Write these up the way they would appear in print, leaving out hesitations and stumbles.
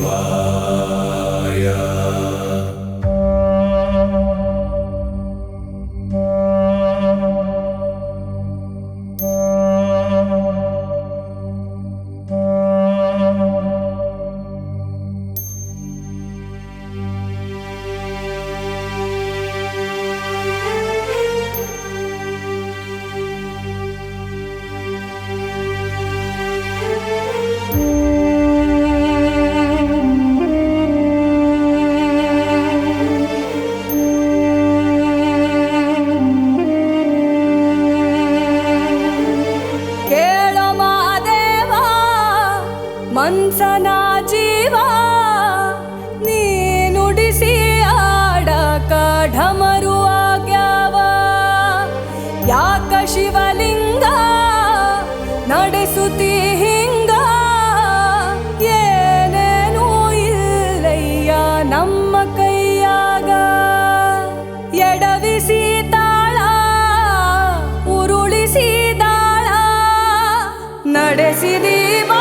ಶಿವಾಯ. ಮನ್ಸನ ಜೀವ ನೀ ನುಡಿಸಿ ಆಡಕ ಢಮರು ಆಗ್ಯಾವ. ಯಾಕ ಶಿವಲಿಂಗ ನಡೆಸುತ್ತಿ ಹಿಂಗ, ಏನೇನೂ ಇಲ್ಲಯ್ಯ ನಮ್ಮ ಕೈಯಾಗ. ಎಡವಿಸಿ ತಾಳ ಉರುಳಿಸಿ ದಾಳ ನಡೆಸಿದಿ ಬಾಳ.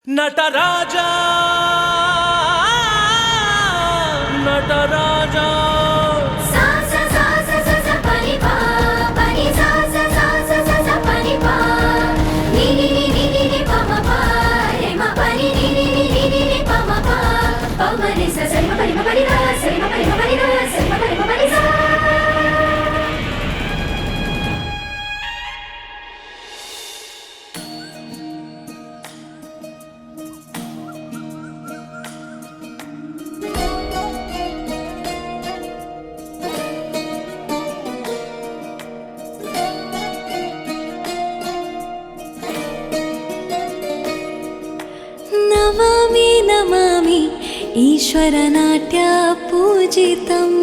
ನಟರಾಜ ನಟರಾಜ ईश्वरनाट्य पूजितम्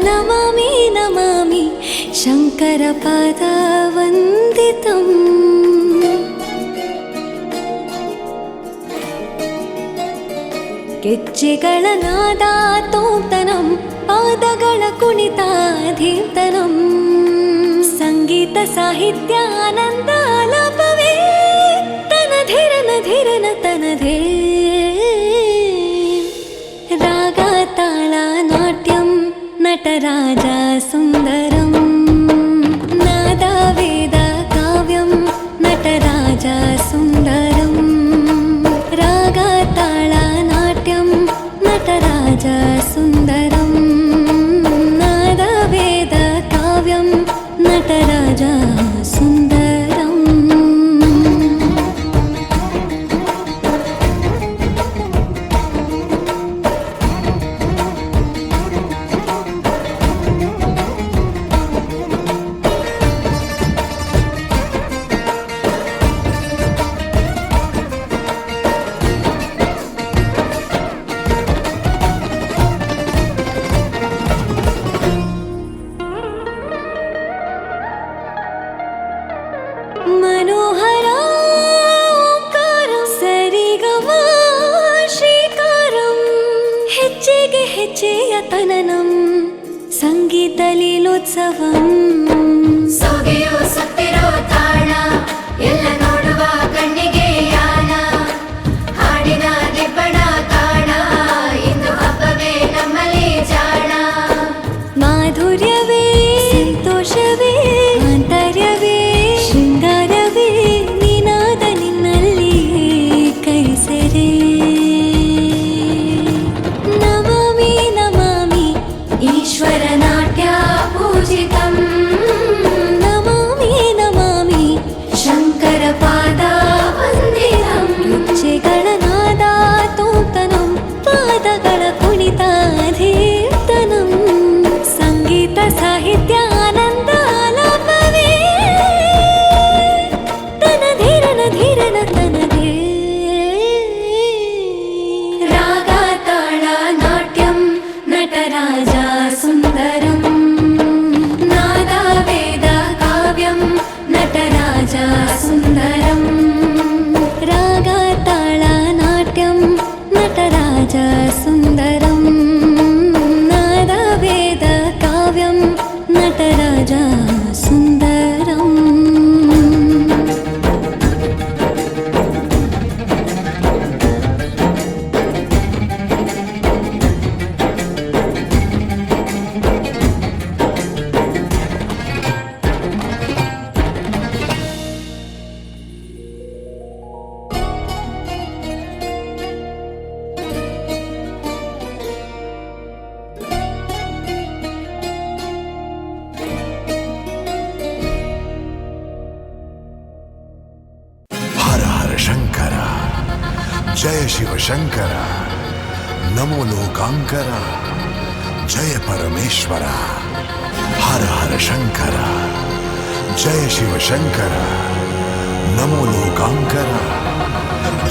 नमामि नमामि शङ्करपादवन्दितम् ಗೆಜ್ಜೆಗಳ ನಾದ ತೋಂತನಂ ಪಾದಗಳ ಕುಣಿತಾಧೀರ್ತನಂ ಸಂಗೀತ ಸಾಹಿತ್ಯ ಆನಂದ ಆಲಾಪವೇ ತನಧಿರನ ಧಿರನ ತನಧೇ ರಾಗ ತಾಳ ನಾಟ್ಯಂ ನಟರಾಜ ಸುಂದರಂ ನಾದ ವೇದ ಕಾವ್ಯಂ ನಟರಾಜ ಸುಂದರಂ ರಾಗ ತಾಳ ನಾಟ್ಯಂ ನಟರಾಜ ಸುಂದರಂ ನಾದ ವೇದ ಕಾವ್ಯಂ ನಟರಾಜ ಸುಂದರಂ मनोहर ओंकारं सरिगमा ಶ್ರೀಕಾರಂ ಹೆಜ್ಜೆಗೆ ಹೆಜ್ಜೆಯ ತನನಂ ಸಂಗೀತ ಲೀಲೋತ್ಸವಂ ಸೊಗೆಯೋ ಸತ್ತಿರೋ ತಾಣ ಎಲ್ಲ ನೋಡುವ ಕಣ್ಣಿಗೆ ಯಾನ ಹಾಡಿನ ದಿಬ್ಬಣ ಕಾಣ ಇಂದು ಹಬ್ಬವೇ ನಮ್ಮಲ್ಲಿ ಜಾಣ ಮಾಧುರ್ಯವೇ ಸಂತೋಷವೇ ಆಂತರ್ಯವೇ ಶೃಂಗಾರವೇ ನಿನಾದ ನಿನ್ನಲ್ಲಿ ಕೈಸರೆ ನಮಾಮಿ ನಮಾಮಿ ಈಶ್ವರನಾಟ್ಯ ಪೂಜಿತಂ ನಮಾಮಿ ನಮಾಮಿ ಶಂಕರಪಾದ ವಂದಿತಂ ಗೆಜ್ಜೆಗಳ ನಾದ ತೋಂತನಂ ಪಾದಗಳ ಕುಣಿತಾಧೀರ್ತನಂ ಸಂಗೀತ ಸಾಹಿತ್ಯ ಆನಂದ ಆಲಾಪವೇ ತನಧಿರನ ಧಿರನ ತನಧೇ ರಾಗ ತಾಳ ನಾಟ್ಯಂ ನಟರಾಜ ಸುಂದರಂ ನಾದ ವೇದ ಕಾವ್ಯಂ ನಟರಾಜ ಸುಂದರಂ ರಾಗ ತಾಳ ನಾಟ್ಯಂ ನಟರಾಜ ಸುಂದರಂ ನಾದ ವೇದ ಕಾವ್ಯಂ ನಟರಾಜ ಸುಂದರಂ ಹರ ಹರ ಶಂಕರ ಜಯ ಶಿವ ಶಂಕರ ನಮೋ ಲೋಕಾಂಕರ ಜಯ ಪರಮೇಶ್ವರ ಹರ ಹರ ಶಂಕರ ಜಯ ಶಿವ ಶಂಕರ ನಮೋ ಲೋಕಾಂಕರ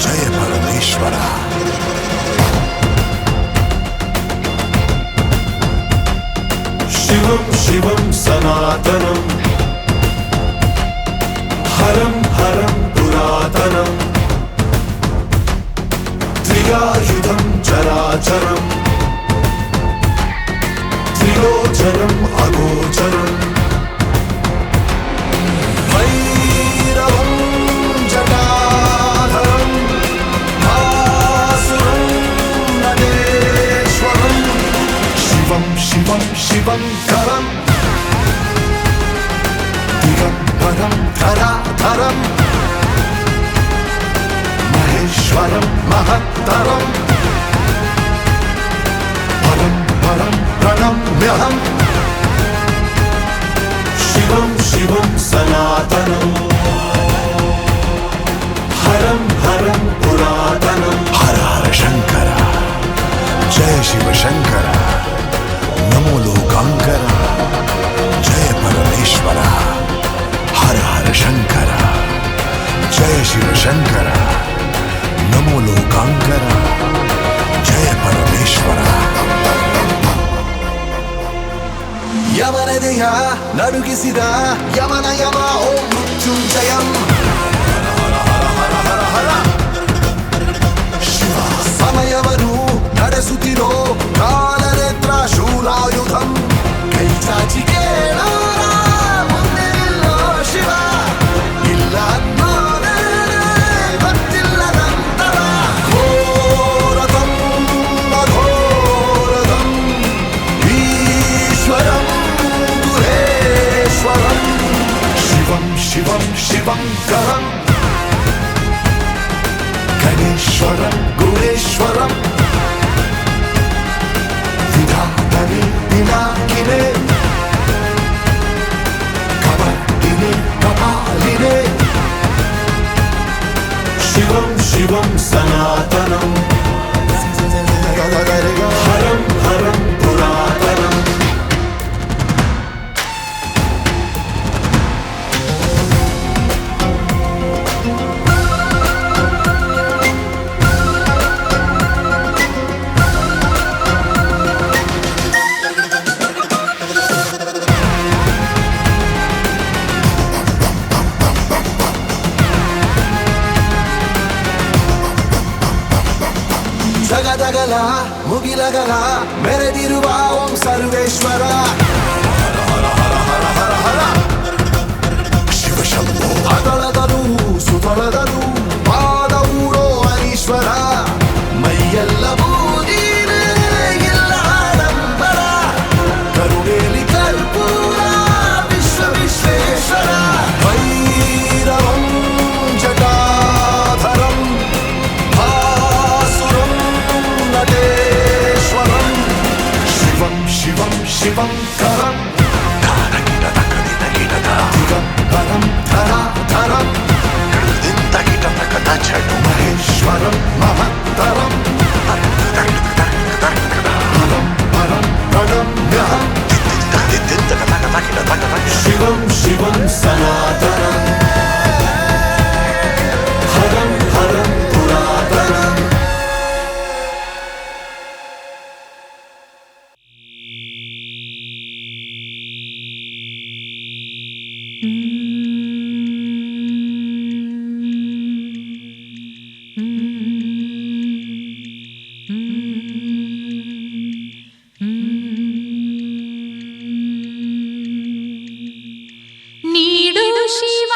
ಜಯ ಪರಮೇಶ್ವರ ಶಿವಂ ಶಿವಂ ಸನಾತನಂ ಹರಂ ಹರಂ ಪುರಾತನಂ ತ್ರಿಯಾಯುಧಂ ಚರಾಚರಂ ತ್ರಿಲೋಚನಂ ಅಗೋಚರಂ ಭೈರವಂ ಜಟಾಧರಂ ಭಾಸುರಂ ನದೇಶ್ವರಂ ಶಿವಂ ಶಿವಂ ಶಿವಂಕರಂ ದಿಗಂಬರಂ ಧರಾಧರಂ ಮಹೇಶ್ವರಂ ಮಹತ್ತರಂ ಪರಂ ಪರಂ ಪ್ರಣಮ್ಯಹಂ ಶಿವಂ ಶಿವಂ ಸನಾತನಂ ಹರಂ ಹರಂ ಪುರಾತನಂ ಹರ ಹರ ಶಂಕರ ಜಯ ಶಿವ ಶಂಕರ ನಮೋ ಲೋಕಾಂಕರ ಜಯ ಪರಮೇಶ್ವರ ಹರ ಹರ ಶಂಕರ ಮಾನವನದೆಯ ನಡುಗಿಸಿದ ಯಮನ ಯಮ ಓಂ ಮೃತ್ಯುಂಜಯಂ ಶಿವ ಸಮಯವನ್ನು ನಡೆಸುತ್ತಿರೋ ಕಾಲನೇತ್ರ ಶೂಲಾಯುಧಂ ಕೈ ಚಾಚಿ ಕೇಳೋಣ ಮುಂದೆ ನಿಲ್ಲೋ ಶಿವ ಇಲ್ಲ ಅನ್ನೋದೇ ಗೊತ್ತಿಲ್ಲದಂತರ ಘೋರತಂ ಅಘೋರತಂ ಈಶ್ವರಂ ಗುಹೇಶ್ವರಂ ಶಿವಂ ಶಿವಂ ಶಿವಂಕರಂ ಗಣೇಶ್ವರಂ ಗುಹೇಶ್ವರಂ ವಿಧಾತನೆ ಪಿನಾಕಿನೆ ಕಬಡ್ಡಿನೆ ಕಪಾಲಿನೆ ಶಿವಂ ಶಿವಂ ಸನಾತನಂ ಹರಂ ಹರಂ ಪುರಾತನಂ ಜಗದಗಲ ಮುಗಿಲಗಲ ಮೆರೆದಿರುವ ಓಂ ಸರ್ವೇಶ್ವರ ಶಿವಶಂಭೋ ಅದಳದನು ಸುತಳದನು ಪಾದ ಊರೋ ಹರೀಶ್ವರ ಮೈಯೆಲ್ಲ ಬೂದಿನೇ ಇಲ್ಲ ಆಡಂಬರ ಕರುಣೇಲಿ ಕರ್ಪೂರ ವಿಶ್ವ ವಿಶ್ವೇಶ್ವರ ಭೈರವಂ ಜಟಾಧರಂ ಶಿವಂ ಶಿವಂಕರಂ ದಿಗಂಬರಂ ಧರಾಧರಂ ಮಹೇಶ್ವರಂ ಮಹತ್ತರಂ ಪರಂ ಪರಂ ಪ್ರಣಮ್ಯಹಂ ಶಿವಂ ಶಿವಂ ಸನಾತನಂ ಹರಂ ಹರಂ ಪುರಾತನಂ ನೀಡು ಶಿವ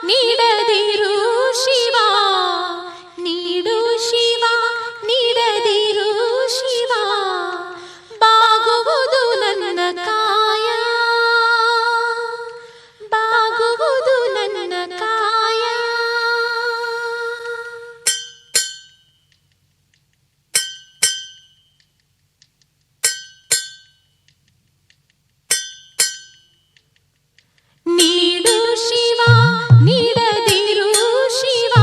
ನೀಡದಿರು ಶಿವ ನೀಡು ಶಿವ ನೀಡದಿರು ಶಿವ ಬಾಗುವುದು ನನ್ನ ಕಾಯ ಬಾಗುವುದು ನನ್ನ ಕಾಯ ನೀಡು ಶಿವ ನೀಡದಿರು ಶಿವ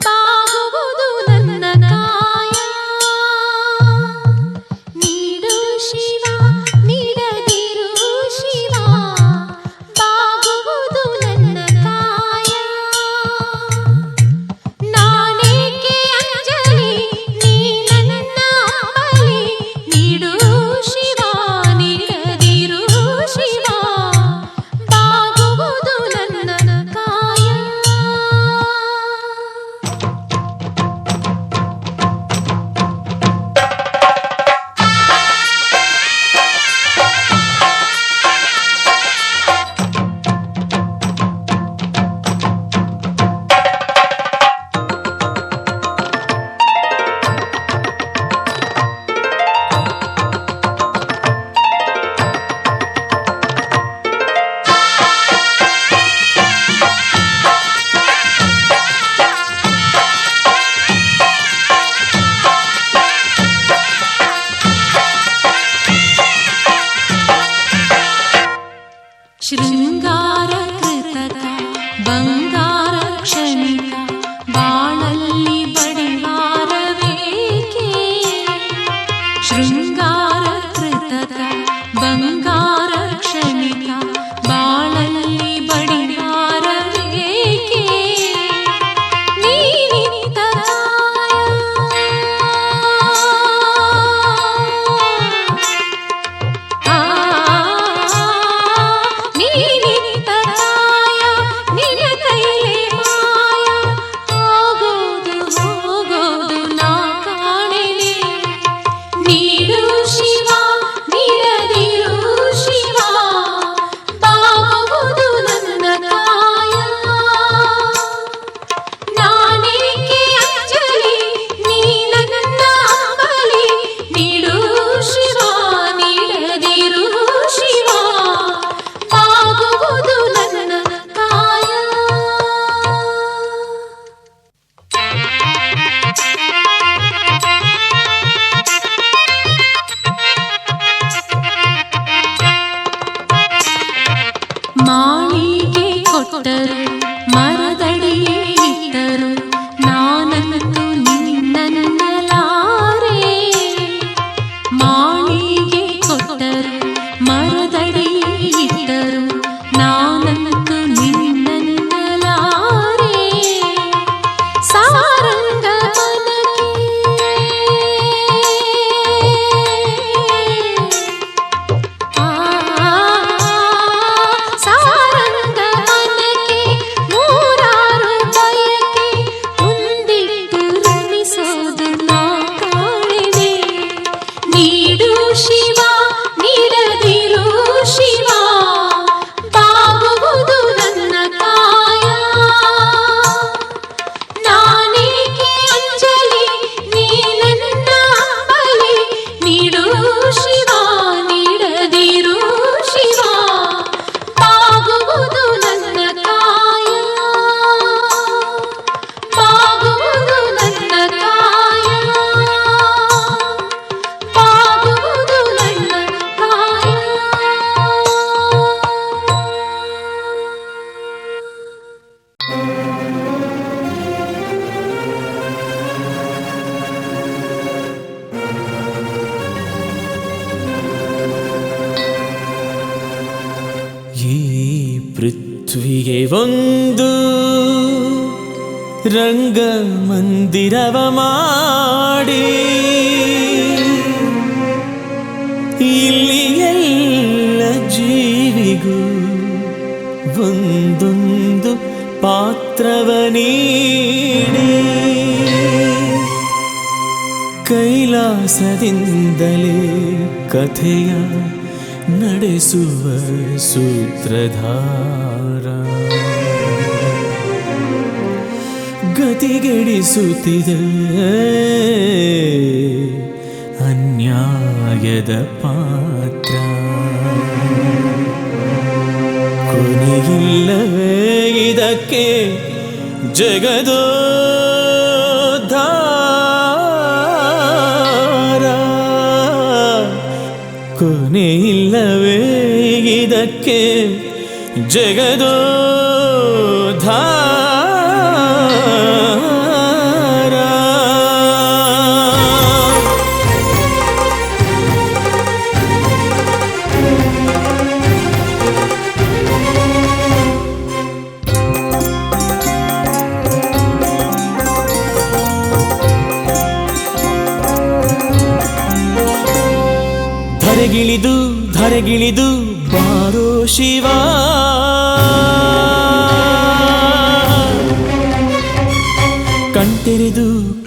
ಬಾಗುವುದು ನನ್ನ ಕಾಯ ನೀಡು ಶಿವ ನೀಡದಿರು ಶಿವ ಬಾಗುವುದು ನನ್ನ ಕಾಯ ನಾನೇಕೆ ಅಂಜಲಿ ನೀ ನನ್ನ ಅಂಬಲಿ ನೀಡು ಶಿವ ನೀಡದಿರು ಶಿವ ಬಾಗುವುದು ನನ್ನ ಕಾಯ ಶೃಂಗಾರ ಕೃತಕ ಬಂಗಾರ ಕ್ಷಣಿಕ ಬಾಳಲ್ಲಿ ಬಡಿವಾರವೇಕೆ ಶೃಂಗಾರ ಕೃತಕ ಬಂಗಾರ ಕ್ಷಣಿಕ ಬಾಳಲ್ಲಿ ಬಡಿವಾರವೇಕೆ ನೀನಿತ್ತ ಕಾಯ ಪೃಥ್ವಿಗೆ ಒಂದು ರಂಗಮಂದಿರವ ಮಾಡಿ ಇಲ್ಲಿ ಎಲ್ಲ ಜೀವಿಗೂ ಒಂದೊಂದು ಪಾತ್ರವ ನೀಡಿ ಕೈಲಾಸದಿಂದಲೇ ಕಥೆಯ ನಡೆಸುವ ಸೂತ್ರಧಾರ ಗತಿಗೆಡಿಸುತ್ತಿದೆ ಅನ್ಯಾಯದ ಪಾತ್ರ ಕೊನೆಯಿಲ್ಲವೇ ಇದಕ್ಕೆ ಜಗದೋದ್ಧಾರ ಕೊನೆಯಿಲ್ಲವೇ ಇದಕ್ಕೆ ಜಗದೋದ್ಧಾರ ಧರೆಗಿಳಿದು ಬಾರೋ ಶಿವ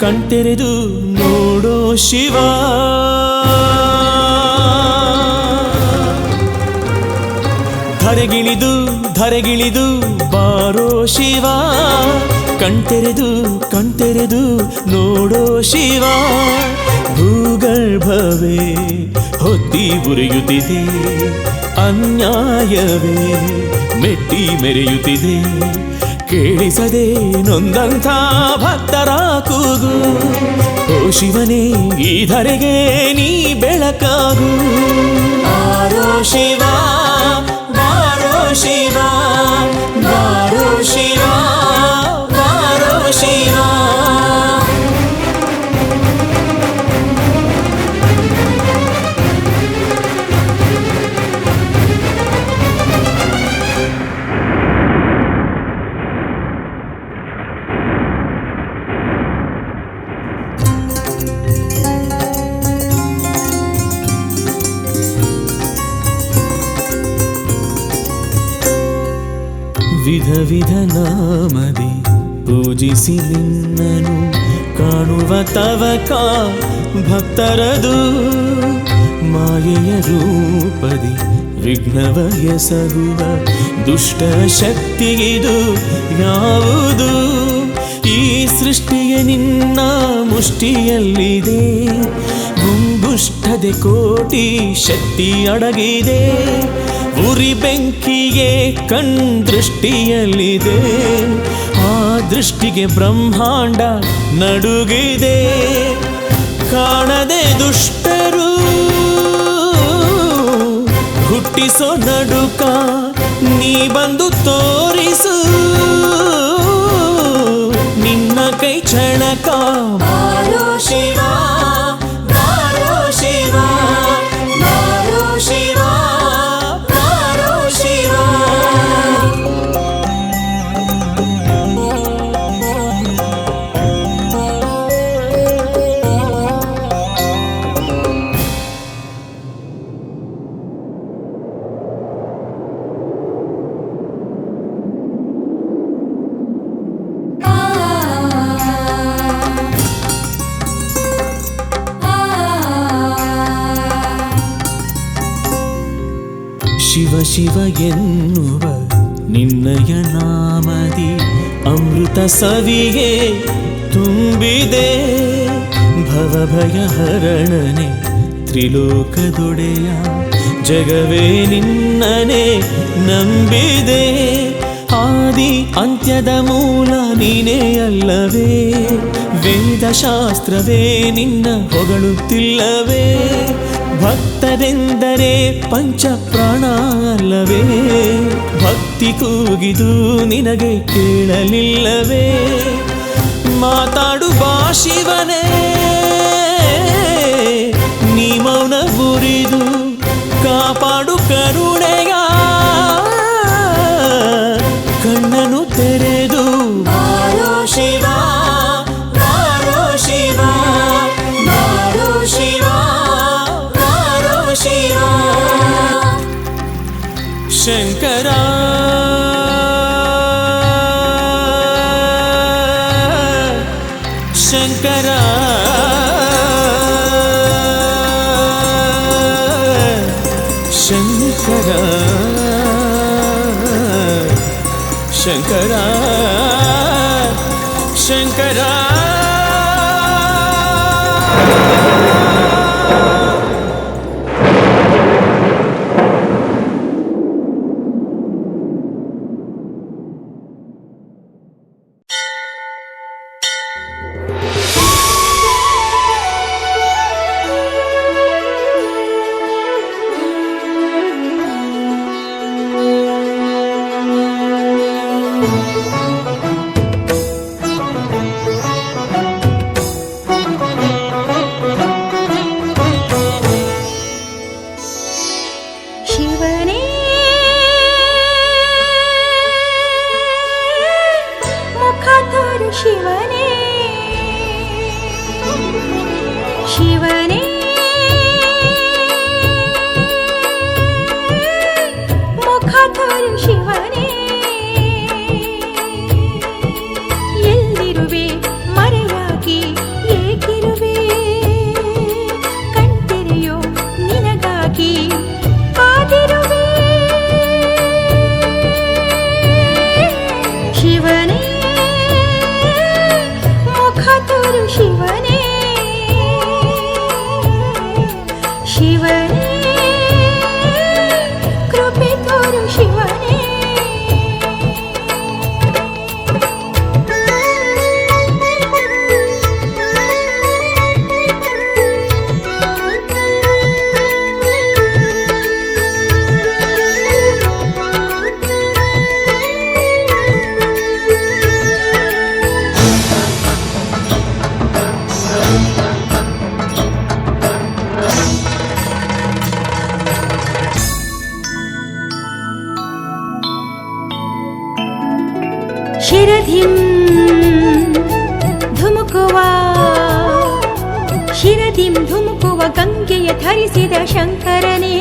ಕಣ್ತೆರೆದು ನೋಡೋ ಶಿವ ಧರೆಗಿಳಿದು ಬಾರೋ ಶಿವ ಕಣ್ತೆರೆದು ನೋಡೋ ಶಿವ ಭೂಗರ್ಭವೇ ಹೊತ್ತಿ ಉರಿಯುತ್ತಿದೆ ಅನ್ಯಾಯವೇ ಮೆಟ್ಟಿ ಮೆರೆಯುತ್ತಿದೆ ಕೇಳಿಸದೆ ನೊಂದಂಥ ಭಕ್ತರ ಕೂಗು ಓ ಶಿವನೇ ಈ ಧರೆಗೆ ನೀ ಬೆಳಕಾಗು ಬಾರೋ ಶಿವ ಬಾರೋ ಶಿವ ಬಾರೋ ಶಿವ ಬಾರೋ ಶಿವ ವಿಧ ನಾಮದಿ ಪೂಜಿಸಿ ನಿನ್ನನು ಕಾಣುವ ತವಕ ಭಕ್ತರದು ಮಾಯೆಯ ರೂಪದಿ ವಿಘ್ನವ ಎಸಗುವ ದುಷ್ಟ ಶಕ್ತಿಗಿದು ಯಾವುದು ಈ ಸೃಷ್ಟಿಯ ನಿನ್ನ ಮುಷ್ಟಿಯಲ್ಲಿದೆ ಗುಂಗುಷ್ಠದೆ ಕೋಟಿ ಶಕ್ತಿ ಅಡಗಿದೆ ಉರಿ ಬೆಂಕಿಗೆ ದೃಷ್ಟಿಯಲ್ಲಿದೆ ಆ ದೃಷ್ಟಿಗೆ ಬ್ರಹ್ಮಾಂಡ ನಡುಗಿದೆ ಕಾಣದೆ ದುಷ್ಟರು ಹುಟ್ಟಿಸೋ ನಡುಕ ನೀ ಬಂದು ತೋರಿಸು ನಿನ್ನ ಕೈ ಚಳಕ ಬಾರೋ ಶಿವ ಬಾರೋ ಶಿವ ಬಾರೋ ಶಿವ ಬಾರೋ ಶಿವ ಶಿವ ಶಿವ ಎನ್ನುವ ನಿನ್ನಯ ನಾಮದಿ ಅಮೃತ ಸವಿಗೆ ತುಂಬಿದೆ ಭವಭಯ ಹರಣನೆ ತ್ರಿಲೋಕದೊಡೆಯ ಜಗವೇ ನಿನ್ನನೆ ನಂಬಿದೆ ಆದಿ ಅಂತ್ಯದ ಮೂಲ ನೀನೇ ಅಲ್ಲವೇ ವೇದಶಾಸ್ತ್ರವೇ ನಿನ್ನ ಹೊಗಳುತ್ತಿಲ್ಲವೇ ಭಕ್ತರೆಂದರೆ ಪಂಚ ಪ್ರಾಣ ಅಲ್ಲವೇ ಭಕ್ತಿ ಕೂಗಿದು ನಿನಗೆ ಕೇಳಲಿಲ್ಲವೇ ಮಾತಾಡು ಬಾ ಶಿವನೇ ನೀ ಮೌನ ಮುರಿದು ಕಾಪಾಡು ಕರುಣೆಯ ಶಂಕರ ಶಂಕರ ಶಂಕರ ಶಂಕರ ಶಂಕರ ಶಿವನೇ ಮುಖ ತೋರು ಶಿವನೇ ಶಿವನೇ ಮುಖ ತೋರು ಶಿವನೇ ಎಲ್ಲಿರುವೆ ಮರೆಯಾಗಿ ಏಕಿರುವೆ ಕಣ್ತೆರೆಯೋ ನಿನಗಾಗಿ ಕಾದಿರುವೆ ಶಿವನೇ ಮುಖ ತೋರು ಶಿವನೇ ಶಿವನೇ ಕೃಪೆ ತೋರು ಶಿವನೇ ಶಿರಧಿಂ ಧುಮುಕುವ ಗಂಗೆಯ ಧರಿಸಿದ ಶಂಕರನೇ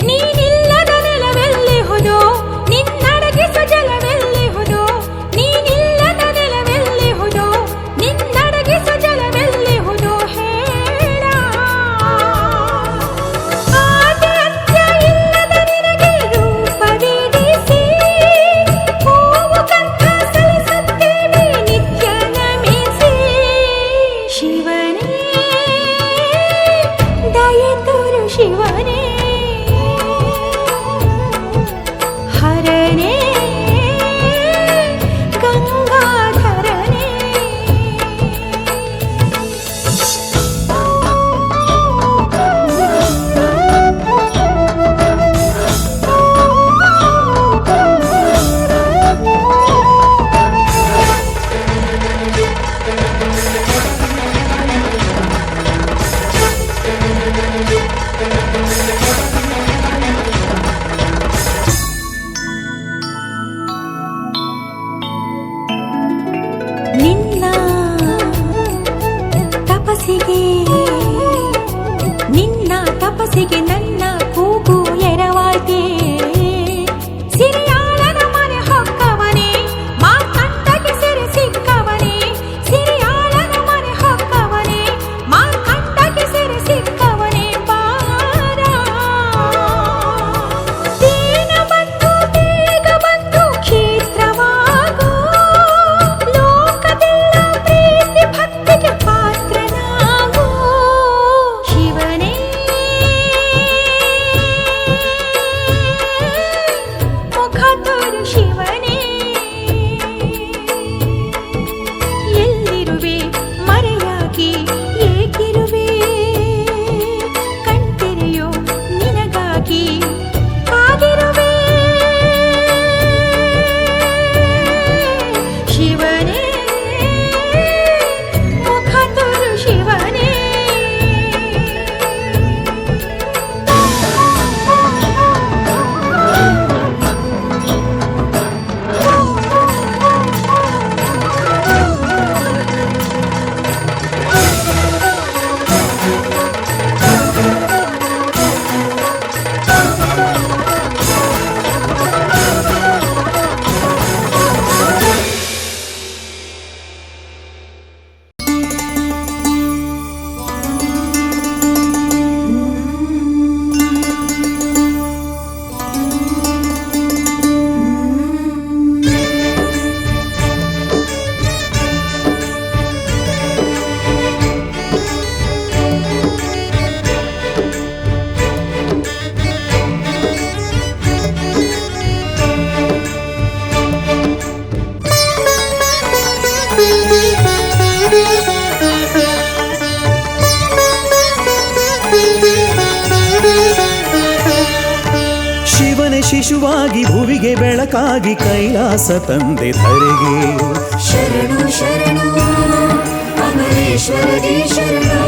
ನೀನಿಲ್ಲದ ನೆಲವೆಲ್ಲಿ ಹೋದೋ ನಿನ್ನಡಗಿಸ ಜಲವೆಲ್ಲಿ ಹೋದೋ ನೀನಿಲ್ಲದ ನೆಲವೆಲ್ಲಿ ಹೋದೋ ನಿನ್ನಡಗಿಸ ಜಲವೆಲ್ಲಿ ಹೋದೋ ಹೇಳ ಆದಿ ಅಂತ್ಯ ಇಲ್ಲದ ನಿನಗೆ ರೂಪವಿಡಿಸಿ ಹೂವು ಕಂಠ ಸಲ್ಲಿಸುತ್ತೇವೆ ನಿತ್ಯ ನಮಿಸಿ ಶಿವನೇ ದಯೆ ತೋರು ಶಿವನೇ ಶಿಶುವಾಗಿ ಭುವಿಗೆ ಬೆಳಕಾಗಿ ಕೈಲಾಸ ತಂದೆ ಧರೆಗೆ. ಶರಣು ಶರಣು ಅಮರೇಶ್ವರಗೆ ಶರಣು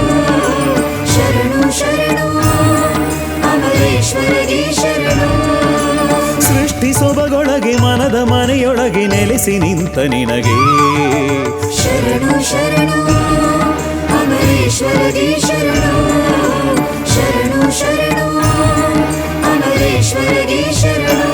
ಶರಣು ಶರಣು ಅಮರೇಶ್ವರಗೆ ಶರಣು. ಸೃಷ್ಟಿ ಸೊಬಗೊಳಗೆ ಮನದ ಮನೆಯೊಳಗೆ ನೆಲೆಸಿ ನಿಂತ ನಿನಗೆ. ಶರಣು ಶರಣು ಅಮರೇಶ್ವರಗೆ ಶರಣು ಶರಣು ಶರಣು ಅಮರೇಶ್ವರಗೆ ಶರಣು.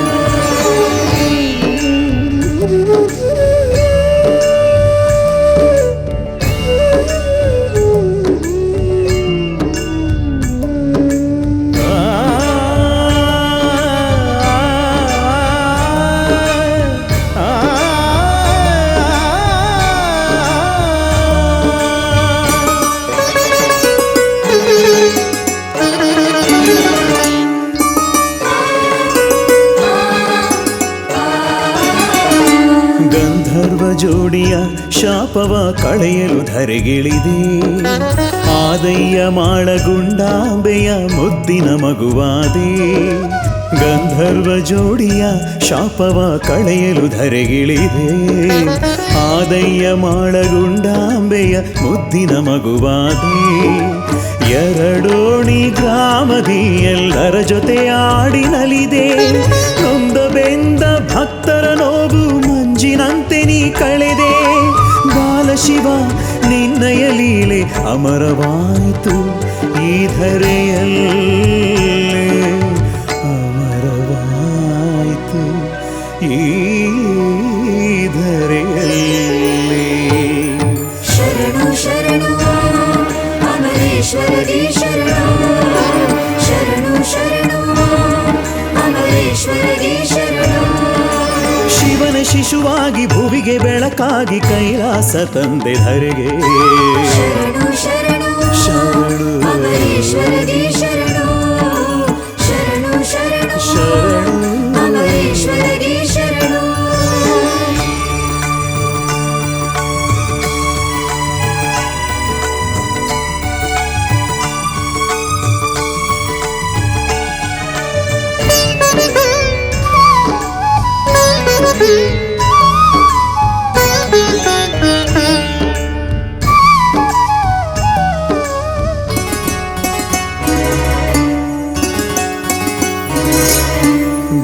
ಗಂಧರ್ವ ಜೋಡಿಯ ಶಾಪವ ಕಳೆಯಲು ಧರೆಗಿಳಿದೆ. ಆದಯ್ಯ ಮಾಳಗುಂಡಾಂಬೆಯ ಮುದ್ದಿನ ಮಗುವಾದೆ. ಗಂಧರ್ವ ಜೋಡಿಯ ಶಾಪವ ಕಳೆಯಲು ಧರೆಗಿಳಿದೆ. ಆದಯ್ಯ ಮಾಳಗುಂಡಾಂಬೆಯ ಮುದ್ದಿನ ಮಗುವಾದೆ. ಎರಡೋಣಿ ಗ್ರಾಮದಿ ಎಲ್ಲರ ಜೊತೆ ಆಡಿ ನಲಿದೆ. ನೊಂದ ಬೆಂದ ಭಕ್ತರ ನೋವು ಮಂಜಿನಂತೆ ನೀ ಕಳೆದೆ. ಬಾಲಶಿವ ನಿನ್ನಯ ಲೀಲೆ ಅಮರವಾಯಿತು ಈ ಧರೆಯಲ್ಲೇ. ಅಮರವಾಯಿತು ಈ ಧರೆಯಲ್ಲೇ. ಶರಣು ಶರಣು ಅಮರೇಶ್ವರಗೆ ಶರಣು ಶರಣು ಶರಣು ಅಮರೇಶ್ವರಗೆ ಶರಣು. ಶಿವನ ಶಿಶುವಾಗಿ ಭುವಿಗೆ ಬೆಳಕಾಗಿ ಕೈಲಾಸ ತಂದೆ ಧರೆಗೆ. ಶರಣು ಶರಣು ಶರಣು ಅಮರೇಶ್ವರಗೆ ಶರಣು ಶರಣು ಶರಣು ಶರಣು ಅಮರೇಶ್ವರಗೆ ಶರಣು.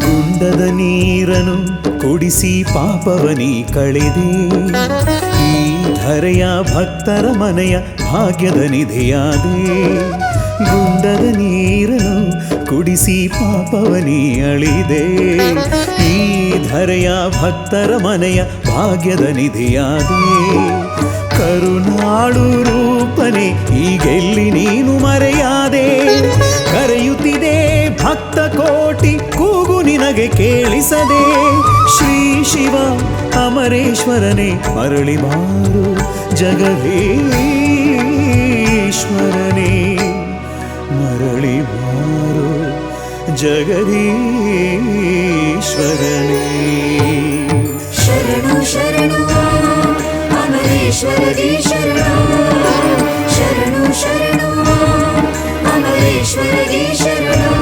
ಗುಂಡದ ನೀರನು ಕುಡಿಸಿ ಪಾಪವನಿ ಕಳೆದೆ. ಈ ಧರೆಯ ಭಕ್ತರ ಮನೆಯ ಭಾಗ್ಯದ ನಿಧಿಯಾದೆ. ಗುಂಡದ ನೀರನು ಕುಡಿಸಿ ಪಾಪವನಿ ಅಳಿದೆ. ಈ ಧರೆಯ ಭಕ್ತರ ಮನೆಯ ಭಾಗ್ಯದ ನಿಧಿಯಾದೆ. ಕರುನಾಡು ರೂಪನೆ ಈಗೆಲ್ಲಿ ನೀನು ಮರೆಯಾದೆ. ಕರೆಯುತ್ತಿದೆ ಭಕ್ತ ಕೋಟಿ ಕೂಗು ನಿನಗೆ ಕೇಳಿಸದೆ. ಶ್ರೀ ಶಿವ ಅಮರೇಶ್ವರನೇ ಮರಳಿ ಬಾರು ಜಗದೀಶ್ವರನೇ ಮರಳಿ ಬಾರು ಜಗದೀಶ್ವರನೇ. ಶರಣು ಶರಣು ಅಮರೇಶ್ವರಗೆ ಶರಣು ಶರಣು ಶರಣು ಅಮರೇಶ್ವರಗೆ ಶರಣು.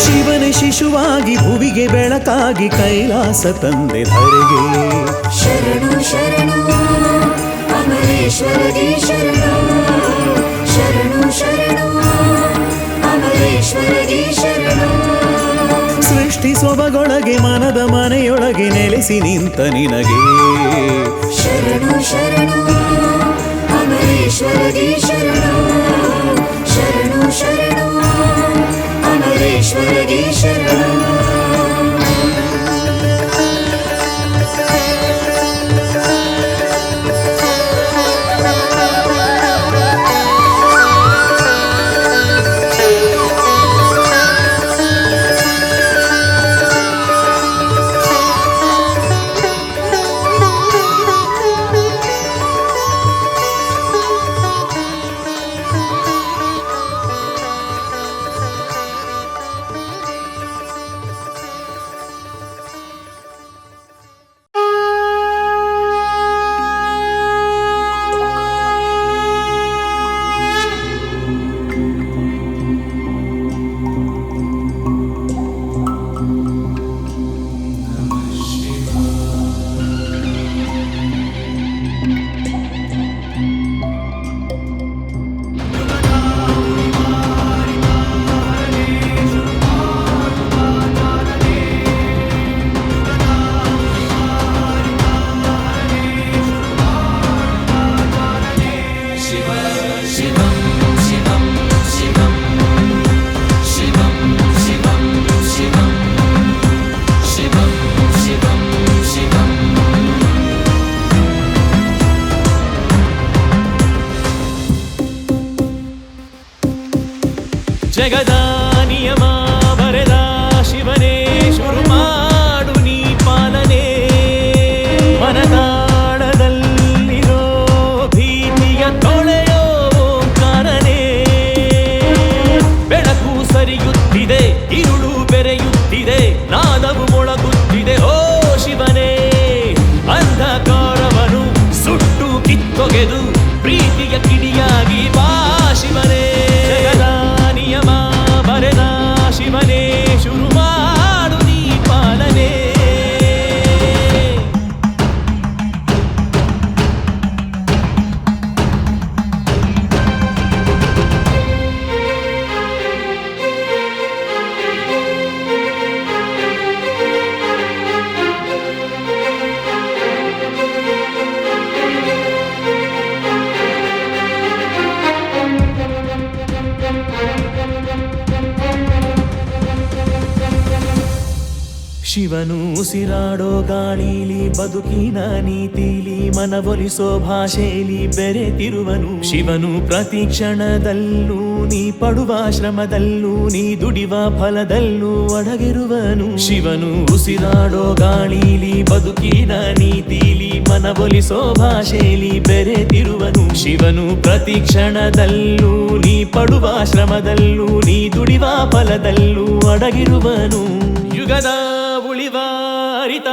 ಶಿವನ ಶಿಶುವಾಗಿ ಭುವಿಗೆ ಬೆಳಕಾಗಿ ಕೈಲಾಸ ತಂದೆ ಧರೆಗೆ. ಶರಣು ಶರಣು ಅಮರೇಶ್ವರಗೆ ಶರಣು ಶರಣು ಶರಣು ಅಮರೇಶ್ವರಗೆ ಶರಣು. ಸೃಷ್ಟಿ ಸೊಬಗೊಳಗೆ ಮನದ ಮನೆಯೊಳಗೆ ನೆಲೆಸಿ ನಿಂತ ನಿನಗೆ. ಶರಣು ಶರಣು ಅಮರೇಶ್ವರಗೆ ಶರಣು ಶರಣು ಶರಣು ಅಮರೇಶ್ವರಗೆ ಶರಣು. ಜಗದ ನಿಯಮ ಬರೆದ ಶಿವನೇ ಶುರು ಮಾಡು ನೀ ಪಾಲನೆ ಮನದಾಳದಲ್ಲಿರೋ ಭೀತಿಯ ತೊಳೆಯೋ ಕಾರನೇ ಬೆಳಕು ಸರಿಯುತ್ತಿದೆ ಇರುಳು ಬೆರೆಯುತ್ತಿದೆ ನಾದವು ಮೊಳಗುತ್ತಿದೆ ಓ ಶಿವನೇ ಅಂಧಕಾರವನು ಸುಟ್ಟು ಕಿತ್ತೊಗೆದು ಪ್ರೀತಿಯ ಕಿಡಿಯಾಗಿ ಬಾ ಶಿವನೇ ಜಗದ ನಿಯಮ ಬರೆದ ಶಿವನೇ ಶುರು ಮಾಡು ನೀ ಪಾಲನೆ ಶಿವನು ಉಸಿರಾಡೋ ಗಾಳಿಲಿ ಬದುಕಿನ ನೀತಿಲಿ ಮನವೊಲಿಸೋ ಭಾಷೆಲಿ ಬೆರೆತಿರುವನು ಶಿವನು ಪ್ರತಿ ಕ್ಷಣದಲ್ಲೂ ನೀ ಪಡುವ ಶ್ರಮದಲ್ಲೂ ನೀ ದುಡಿವ ಫಲದಲ್ಲೂ ಒಡಗಿರುವನು ಶಿವನು ಉಸಿರಾಡೋ ಗಾಳಿಲಿ ಬದುಕಿನ ನೀತಿಲಿ ಮನವೊಲಿಸೋ ಭಾಷೆಲಿ ಬೆರೆತಿರುವನು ಶಿವನು ಪ್ರತಿ ಕ್ಷಣದಲ್ಲೂ ನೀ ಪಡುವ ಶ್ರಮದಲ್ಲೂ ನೀ ದುಡಿವ ಫಲದಲ್ಲೂ ಒಡಗಿರುವನು ಯುಗದ ಉಳಿವಾರಿತ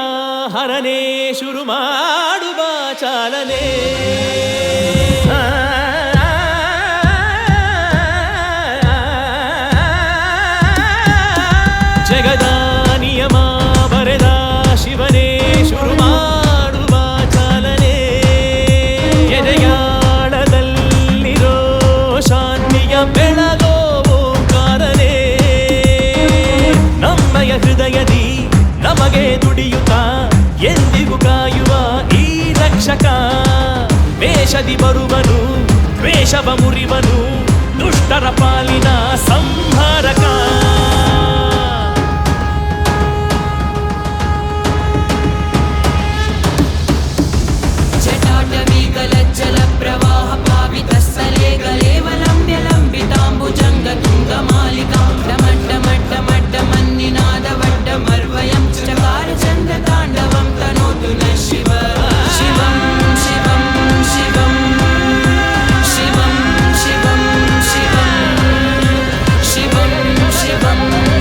ಹರನೇ ಶುರು ಮಾಡುವ ಚಾಲನೆ ಜಗದ ನಿಯಮ ಬರೆದ ಶಿವನೇ ಶುರು ಮಾಡುವ ಚಾಲನೆ ಎದೆಯಾಳದಲ್ಲಿರೋ ಶಾಂತಿಯ ಬೆಳಗೋ ಕಾರನೇ ನಮ್ಮಯ ಹೃದಯದಿ ನಮಗೆ ದುಡಿಯುತ್ತ ಎಂದಿಗೂ ಕಾಯುವ ಈ ರಕ್ಷಕ ವೇಷದಿ ಬರುವನು ವೇಷವ ಮುರಿವನು ದುಷ್ಟರ ಪಾಲಿನ ಸಂಹಾರಕ ಜಟಾಟವೀಗಲಜ್ಜಲ ಪ್ರವಾಹ ಪಾವಿತಸ್ಥಲೆ ಗಲೇವಲಂಬ್ಯ ಲಂಬಿತಾಂಬುಜಂಗ ತುಂಗ ಮಾಲಿಕಾ ಡಮಡ್ಡ ಮಡ್ಡ ಮಡ್ಡ ಮನ್ನಿನಾದ ವಡ್ಡ ಮರ್ವಯಂ ಚಕಾರ ಚಂದ್ರ ತಾಂಡವಂ ತನೋತು ನ ಶಿವ ಶಿವಂ ಶಿವಂ ಶಿವಂ ಶಿವಂ ಶಿವಂ ಶಿವಂ ಶಿವಂ ಶಿವಂ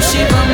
ಶಿವಂ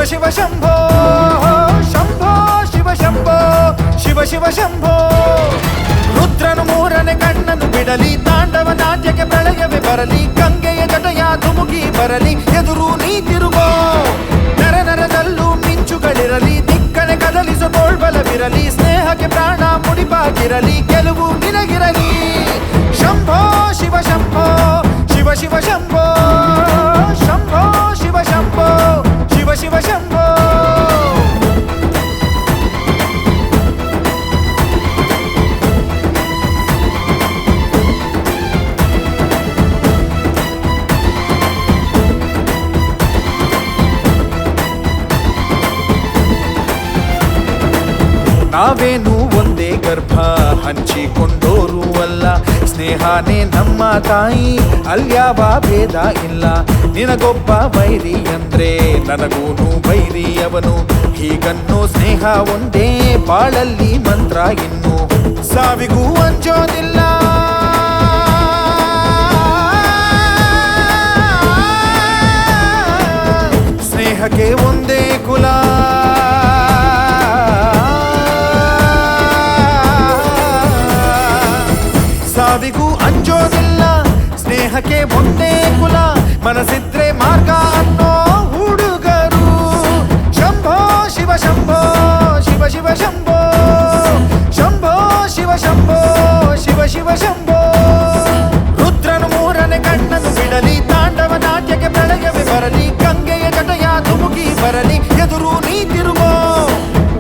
ಶಿವ ಶಂಭೋ ಶಂಭೋ ಶಿವ ಶಂಭೋ ಶಿವ ಶಿವ ಶಂಭೋ ರುದ್ರನು ಮೂರನೇ ಕಣ್ಣನ್ನು ಬಿಡಲಿ ತಾಂಡವ ನಾಟ್ಯಕ್ಕೆ ಪ್ರಳಯವೇ ಬರಲಿ ಗಂಗೆಯ ಜಟಯ ಧುಮುಕಿ ಬರಲಿ ಎದುರು ನೀ ತಿರುಗೋ ನರ ನರದಲ್ಲೂ ಮಿಂಚುಗಳಿರಲಿ ದಿಕ್ಕನೆ ಕದಲಿಸೋ ತೋಳ್ಬಲವಿರಲಿ ಸ್ನೇಹಕ್ಕೆ ಪ್ರಾಣ ಮುಡಿಪಾಗಿರಲಿ ಗೆಲುವು ನಿನಗಿರಲಿ ಶಂಭೋ ಶಿವ ಶಂಭೋ ಶಿವ ಶಿವ ಶಂಭೋ ಶಂಭೋ ಶಿವ ಶಂಭೋ ಶಿವ ಶಿವ ಶಂಭೋ ನಾವೇನು ಒಂದೇ ಗರ್ಭ ಹಂಚಿಕೊಂಡೋರು ಅಲ್ಲ ಸ್ನೇಹನೇ ನಮ್ಮ ತಾಯಿ ಅಲ್ಯಾವ ಭೇದ ಇಲ್ಲ ನಿನಗೊಬ್ಬ ವೈರಿ ಅಂದ್ರೆ ನನಗೂನು ಬೈರಿ ಅವನು ಹೀಗನ್ನೋ ಸ್ನೇಹ ಒಂದೇ ಬಾಳಲ್ಲಿ ಮಂತ್ರ ಇನ್ನು ಸಾವಿಗೂ ಅಂಜೋದಿಲ್ಲ ಸ್ನೇಹಕ್ಕೆ ಒಂದೇ ಕುಲ ಸಾವಿಗೂ ಅಂಜೋದಿಲ್ಲ ಸ್ನೇಹಕ್ಕೆ ಒಂದೇ ಕುಲ ಮನಸ್ಸಿದ್ರೆ ಮಾರ್ಗ ಅನ್ನೋ ಹುಡುಗರು ಶಂಭೋ ಶಿವ ಶಂಭೋ ಶಿವ ಶಿವ ಶಂಭೋ ಶಂಭೋ ಶಿವ ಶಿವ ಶಂಭೋ ರುದ್ರನು ಮೂರನೇ ಕಣ್ಣನ್ನು ಬಿಡಲಿ ತಾಂಡವ ನಾಟ್ಯಕ್ಕೆ ಪ್ರಳಯವೇ ಬರಲಿ ಗಂಗೆಯ ಜಟಯ ಧುಮುಕಿ ಬರಲಿ ಎದುರು ನೀ ತಿರುಗೋ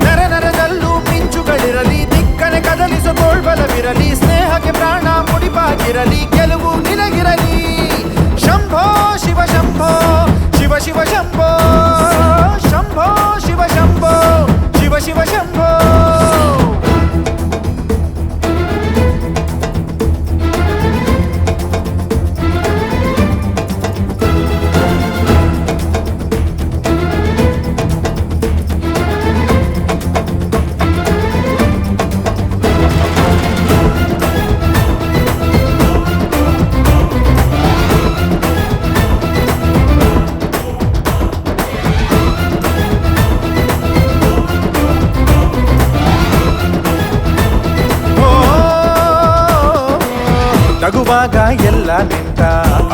ನರ ನರದಲ್ಲೂ ಮಿಂಚುಗಳಿರಲಿ ದಿಕ್ಕನೆ ಕದಲಿಸೋ ತೋಳ್ಬಲವಿರಲಿ ಸ್ನೇಹಕ್ಕೆ ಪ್ರಾಣ ಮುಡಿಪಾಗಿರಲಿ ಗೆಲುವು ನಿನಗಿರಲಿ ಶಂಭೋ ಶಿವ ಶಂಭೋ ಶಿವ ಶಿವ ಶಂಭೋ ಶಂಭೋ ಶಿವ ಶಂಭೋ ಶಿವ ಶಿವ ಶಂಭೋ ನಗುವಾಗ ಎಲ್ಲ ನಿಂತ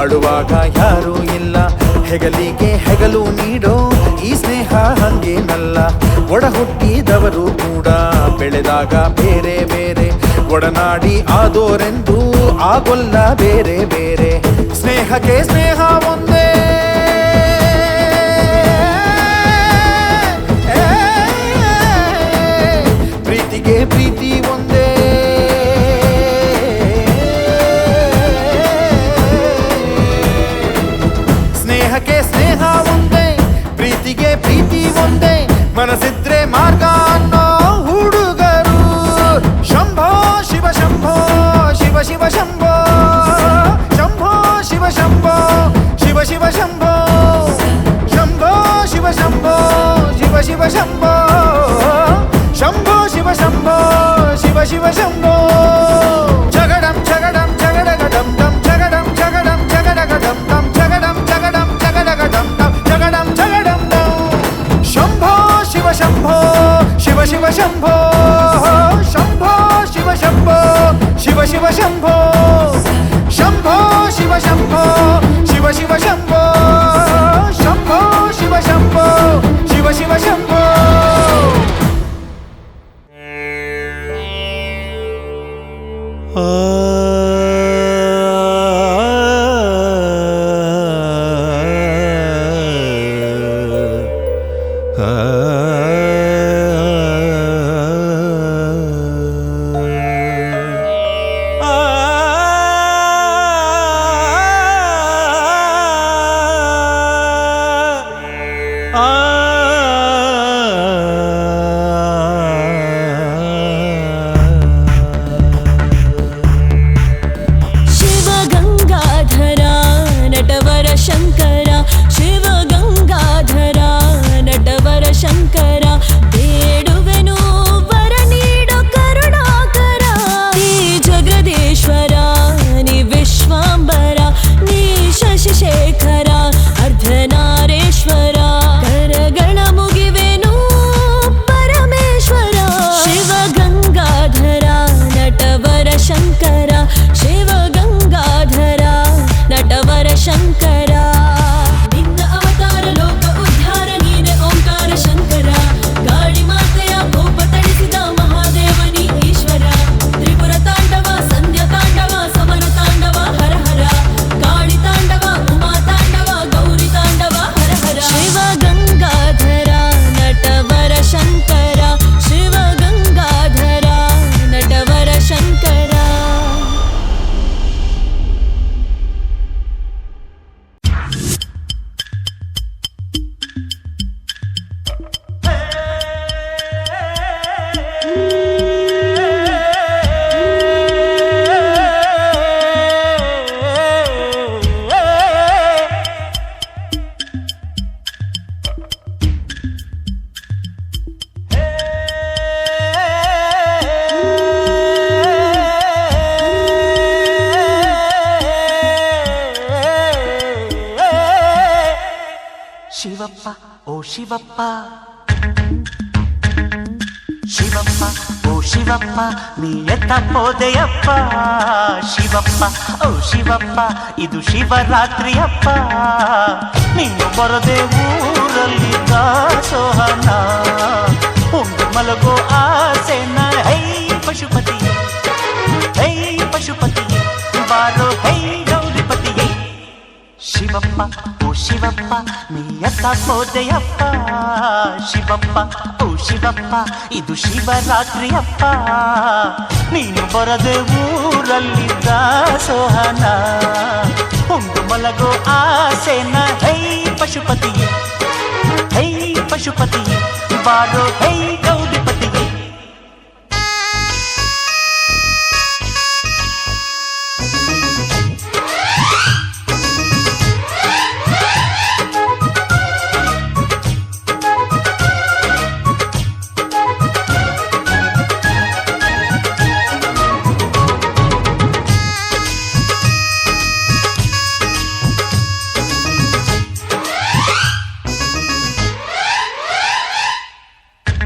ಅಳುವಾಗ ಯಾರೂ ಇಲ್ಲ ಹೆಗಲಿಗೆ ಹೆಗಲು ನೀಡೋ ಈ ಸ್ನೇಹ ಹಂಗೇನಲ್ಲ ಒಡ ಹುಟ್ಟಿದವರು ಕೂಡ ಬೆಳೆದಾಗ ಬೇರೆ ಬೇರೆ ಒಡನಾಡಿ ಆದೋರೆಂದು ಆಗೊಲ್ಲ ಬೇರೆ ಬೇರೆ ಸ್ನೇಹಕ್ಕೆ ಸ್ನೇಹ ಒಂದೇ ಪ್ರೀತಿಗೆ ಪ್ರೀತಿ ಒಂದೇ ಸ್ನೇಹಕ್ಕೆ ಸ್ನೇಹ ಒಂದೇ ಪ್ರೀತಿಗೆ ಪ್ರೀತಿ ಒಂದೇ ಮನಸ್ಸಿದ್ರೆ ಮಾರ್ಗ ಅನ್ನೋ ಹುಡುಗರು ಶಂಭೋ ಶಿವ ಶಂಭೋ ಶಿವ ಶಿವ ಶಂಭೋ ಶಂಭೋ ಶಿವ ಶಂಭೋ ಶಿವ ಶಿವ ಶಂಭೋ ಶಂಭೋ ಶಿವ ಶಂಭೋ ಶಿವ ಶಿವ ಶಂಭೋ ಶಂಭೋ ಶಿವ ಶಂಭೋ ಶಿವ ಶಿವ ಶಂಭೋ ಜಗಡಂ ಜಗಡಂ ಜಗಡಗಡಂ ದಂ ಜಗಡಂ ಜಗಡಂ ಜಗಡಗಡಂ ದಂ ಜಗಡಂ ಜಗಡಂ ಜಗಡಗಡಂ ದಂ ಜಗಡಂ ಜಗಡಂ ದಂ ಶಂಭೋ ಶಿವ ಶಂಭೋ ಶಿವ ಶಿವ ಶಂಭೋ ಶಂಭೋ ಶಿವ ಶಂಭೋ ಶಿವ ಶಿವ ಶಂಭೋ ಶಂಭೋ ಶಿವ ಶಂಭೋ ಶಿವ ಶಿವ ಶಂಭೋ ಶಂಭೋ ಶಿವ ಶಂಭೋ ಶಿವ ಶಿವ ಶಂಭೋ ಶಿವಪ್ಪ ಓ ಶಿವಪ್ಪ ಶಿವಪ್ಪ ಓ ಶಿವಪ್ಪ ನೀ ಎತ್ತ ಪೋದೆಯಪ್ಪ ಶಿವಪ್ಪ ಓ ಶಿವಪ್ಪ ಇದು ಶಿವರಾತ್ರಿಯಪ್ಪ ನೀನು ಬರದೆ ಊರಲ್ಲಿ ದಾಸೋಹನ ಉಂಡು ಮಲಗೋ ಆಸೆನ ಹೈ ಪಶುಪತಿ ಶಿವಪ್ಪ ಓ ಶಿವಪ್ಪ ನೀ ಎತ್ತ ಹೋದೆಯಪ್ಪ ಶಿವಪ್ಪ ಓ ಶಿವಪ್ಪ ಇದು ಶಿವರಾತ್ರಿಯಪ್ಪ ನೀನು ಬರದೆ ಊರಲ್ಲಿ ದಾಸೋಹನ ಉಂಡು ಮಲಗೋ ಆಸೆನ ಹೈ ಪಶುಪತಿಯೇ ಹೈ ಪಶುಪತಿಯೇ ಬಾರೋ ಹೈ ಗೌರಿಪತಿಯೇ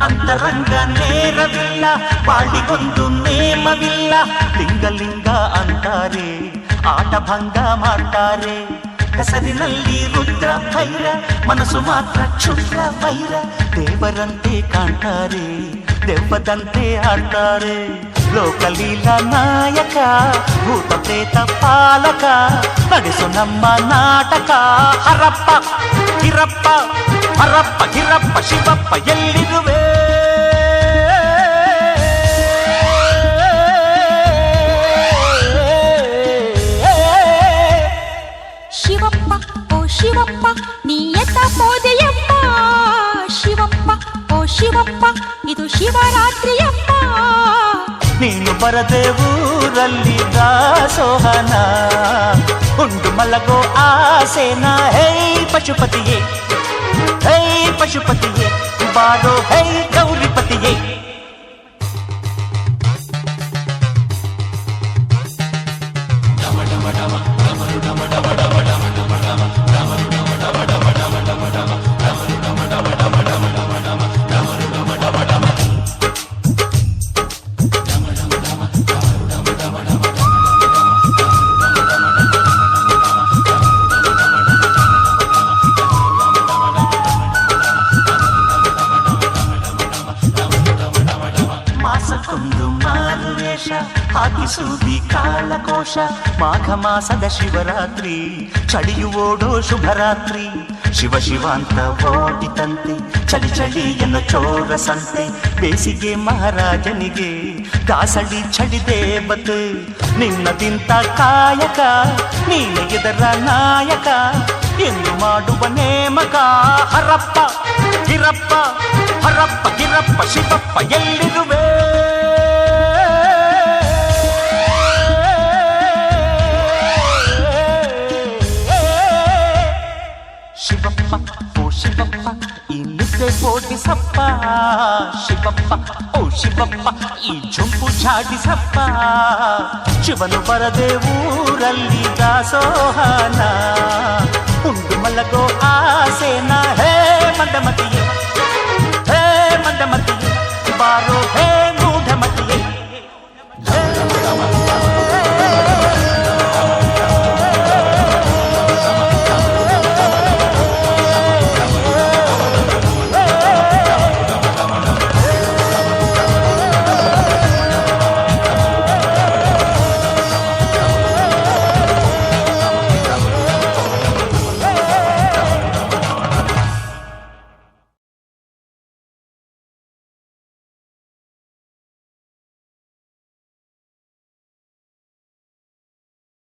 ಅಂತರಂಗ ನೇರವಿಲ್ಲ ಬಾಳಿಗೊಂದು ನೇಮವಿಲ್ಲ ಲಿಂಗಲಿಂಗ ಅಂತಾರೆ ಆಟ ಭಂಗ ಮಾಡ್ತಾರೆ ಹೆಸರಿನಲ್ಲಿ ರುದ್ರ ಭೈರ ಮನಸ್ಸು ಮಾತ್ರ ಕ್ಷುದ್ರ ವೈರ ದೇವರಂತೆ ಕಾಣ್ತಾರೆ ದೆವ್ವದಂತೆ ಆಡ್ತಾರೆ ಲೋಕಲೀಲ ನಾಯಕ ಭೂತ ಪ್ರೇತ ಪಾಲಕ ನಡೆಸು ನಮ್ಮ ನಾಟಕ ಹರಪ್ಪ ಗಿರಪ್ಪ ಹರಪ್ಪ ಗಿರಪ್ಪ ಶಿವಪ್ಪ ಎಲ್ಲಿರುವೆ ಶಿವಪ್ಪ ಓ ಶಿವಪ್ಪ ನೀ ಎತ್ತ ಹೋದೆಯಪ್ಪ ಶಿವಪ್ಪ ಓ ಶಿವಪ್ಪ ಇದು ಶಿವರಾತ್ರಿಯಪ್ಪ ನೀನು ಬರದೆ ಊರಲ್ಲಿ ದಾಸೋಹನ ಉಂಡು ಮಲಗೋ ಆಸೆನ ಹೇ ಪಶುಪತಿಯೇ ಹೇ ಪಶುಪತಿಯೇ ಬಾರೋ ಹೇ ಗೌರಿಪತಿಯೇ ಮಾಸಕ್ಕೊಂದು ಮಾರುವೇಷ ಹಾಕಿಸುವುದಿ ಕಾಲಕೋಶ ಮಾಘ ಮಾಸದ ಶಿವರಾತ್ರಿ ಚಳಿಯು ಓಡೋ ಶುಭರಾತ್ರಿ ಶಿವ ಶಿವ ಅಂತ ಓಡಿತಂತೆ ಚಳಿ ಚಳಿ ಎನ್ನ ಚೋರ ಸಂತೆ ಬೇಸಿಗೆ ಮಹಾರಾಜನಿಗೆ ದಾಸಳಿ ಚಳಿದೆ ಬತ್ತು ನಿನ್ನದಿಂತ ಕಾಯಕ ನೀನೆ ಇದರ ನಾಯಕ ಎಂದು ಮಾಡುವ ನೇಮಕ ಹರಪ್ಪ ಗಿರಪ್ಪ ಹರಪ್ಪ ಗಿರಪ್ಪ ಶಿವಪ್ಪ ಎಲ್ಲಿರುವೆ ಶಿವಪ್ಪ ಓ ಶಿವಪ್ಪ ಈ ನಿದ್ದೆ ಓಡಿಸಪ್ಪ ಶಿವಪ್ಪ ಓ ಶಿವಪ್ಪ ಈ ಜೊಂಪು ಝಾಡಿಸಪ್ಪ ಶಿವನು ಬರದೆ ಊರಲ್ಲಿ ದಾಸೋಹನ ಉಂಡು ಮಲಗೋ ಆಸೆನ ಹೇ ಮಂದಮತಿಯೇ ಹೇ ಮಂದಮತಿಯೇ ಬಾರೋ ಹೇ